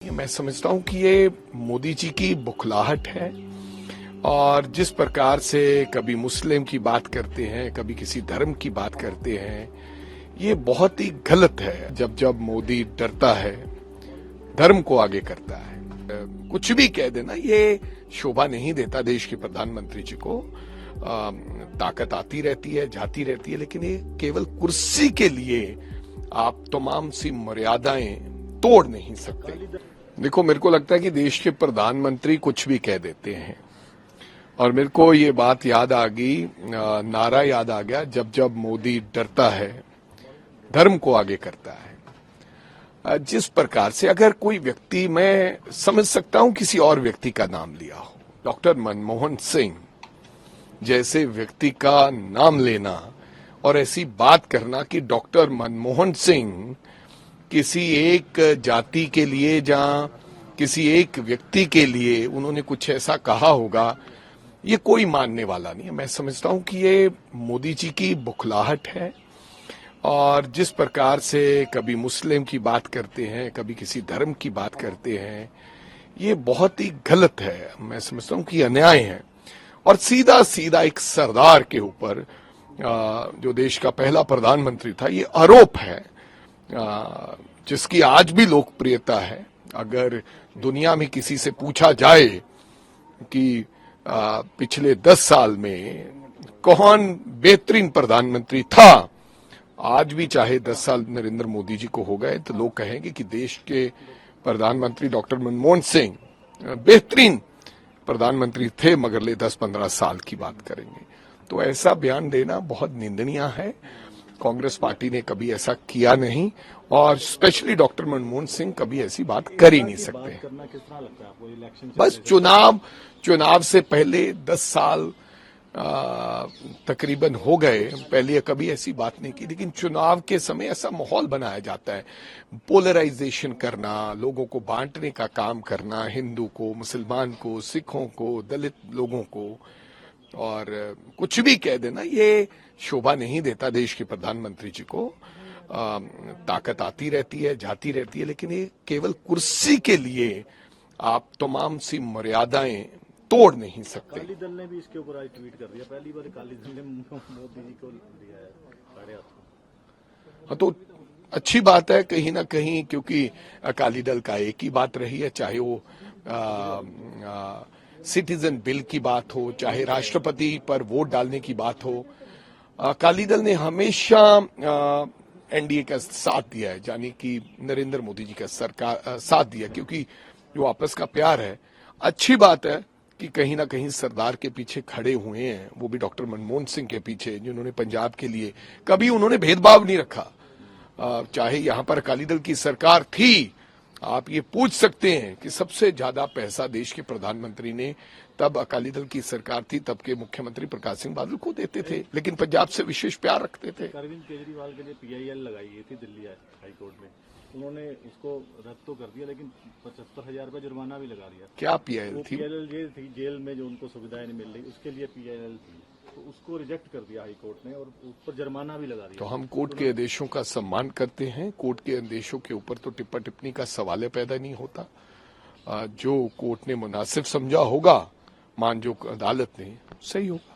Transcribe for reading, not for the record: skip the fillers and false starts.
मैं समझता हूं कि ये मोदी जी की बुखलाहट है और जिस प्रकार से कभी मुस्लिम की बात करते हैं, कभी किसी धर्म की बात करते हैं, ये बहुत ही गलत है। जब जब मोदी डरता है, धर्म को आगे करता है, कुछ भी कह देना ये शोभा नहीं देता देश के प्रधानमंत्री जी को। ताकत आती रहती है, जाती रहती है, लेकिन ये केवल कुर्सी के लिए आप तमाम सी मर्यादाएं तोड़ नहीं सकते। देखो, मेरे को लगता है कि देश के प्रधानमंत्री कुछ भी कह देते हैं और मेरे को ये बात याद आ गई, नारा याद आ गया, जब जब मोदी डरता है, धर्म को आगे करता है। जिस प्रकार से अगर कोई व्यक्ति, मैं समझ सकता हूं किसी और व्यक्ति का नाम लिया हो, डॉक्टर मनमोहन सिंह जैसे व्यक्ति का नाम लेना और ऐसी बात करना कि डॉक्टर मनमोहन सिंह किसी एक जाति के लिए, जहां किसी एक व्यक्ति के लिए उन्होंने कुछ ऐसा कहा होगा, ये कोई मानने वाला नहीं है। मैं समझता हूं कि ये मोदी जी की बुखलाहट है और जिस प्रकार से कभी मुस्लिम की बात करते हैं, कभी किसी धर्म की बात करते हैं, ये बहुत ही गलत है। मैं समझता हूं कि अन्याय है और सीधा सीधा एक सरदार के ऊपर, जो देश का पहला प्रधानमंत्री था, ये आरोप है, जिसकी आज भी लोकप्रियता है। अगर दुनिया में किसी से पूछा जाए कि पिछले 10 साल में कौन बेहतरीन प्रधानमंत्री था, आज भी चाहे 10 साल नरेंद्र मोदी जी को हो गए तो लोग कहेंगे कि देश के प्रधानमंत्री डॉक्टर मनमोहन सिंह बेहतरीन प्रधानमंत्री थे, मगर ले 10-15 साल की बात करेंगे। तो ऐसा बयान देना बहुत निंदनीय है। कांग्रेस पार्टी ने कभी ऐसा किया नहीं और स्पेशली डॉक्टर मनमोहन सिंह कभी ऐसी बात कर ही नहीं सकते। बस चुनाव से पहले 10 साल तकरीबन हो गए, पहले कभी ऐसी बात नहीं की, लेकिन चुनाव के समय ऐसा माहौल बनाया जाता है, पोलराइजेशन करना, लोगों को बांटने का काम करना, हिंदू को, मुसलमान को, सिखों को, दलित लोगों को, और कुछ भी कह देना ये शोभा नहीं देता देश के प्रधानमंत्री जी को। ताकत आती रहती है, जाती रहती है, लेकिन ये केवल कुर्सी के लिए आप तमाम सी मर्यादाएं तोड़ नहीं सकते। अकाली दल ने भी इसके ऊपर आज ट्वीट कर दिया, पहली बार अकाली दल ने मोदी जी को दिया है साढ़े 800। हाँ, तो अच्छी बात है कहीं ना कहीं, क्योंकि अकाली दल का एक ही बात रही है, चाहे वो सिटीजन बिल की बात हो, चाहे राष्ट्रपति पर वोट डालने की बात हो। अकाली दल ने हमेशा एनडीए का साथ दिया है, यानी कि नरेंद्र मोदी जी का सरकार साथ दिया, क्योंकि जो आपस का प्यार है। अच्छी बात है कि कहीं ना कहीं सरदार के पीछे खड़े हुए हैं, वो भी डॉक्टर मनमोहन सिंह के पीछे, जिन्होंने पंजाब के लिए कभी उन्होंने भेदभाव नहीं रखा। चाहे यहां पर अकाली दल की सरकार थी, आप ये पूछ सकते हैं कि सबसे ज्यादा पैसा देश के प्रधानमंत्री ने, तब अकाली दल की सरकार थी, तब के मुख्यमंत्री प्रकाश सिंह बादल को देते थे, लेकिन पंजाब से विशेष प्यार रखते थे। अरविंद केजरीवाल के लिए पीआईएल लगाई गई थी दिल्ली हाईकोर्ट में, उन्होंने उसको रद्द तो कर दिया, लेकिन 75,000 रुपये जुर्माना भी लगा दिया। क्या पीआईएल थी? पीआईएल ये थी, जेल में जो उनको सुविधाएं नहीं मिल रही, उसके लिए पीआईएल थी, तो उसको रिजेक्ट कर दिया हाईकोर्ट ने और उस पर जुर्माना भी लगा दिया। तो हम कोर्ट के आदेशों का सम्मान करते हैं। कोर्ट के आदेशों के ऊपर तो टिप्पा टिप्पणी का सवाल पैदा नहीं होता। जो कोर्ट ने मुनासिब समझा होगा, मान जो अदालत ने, सही होगा।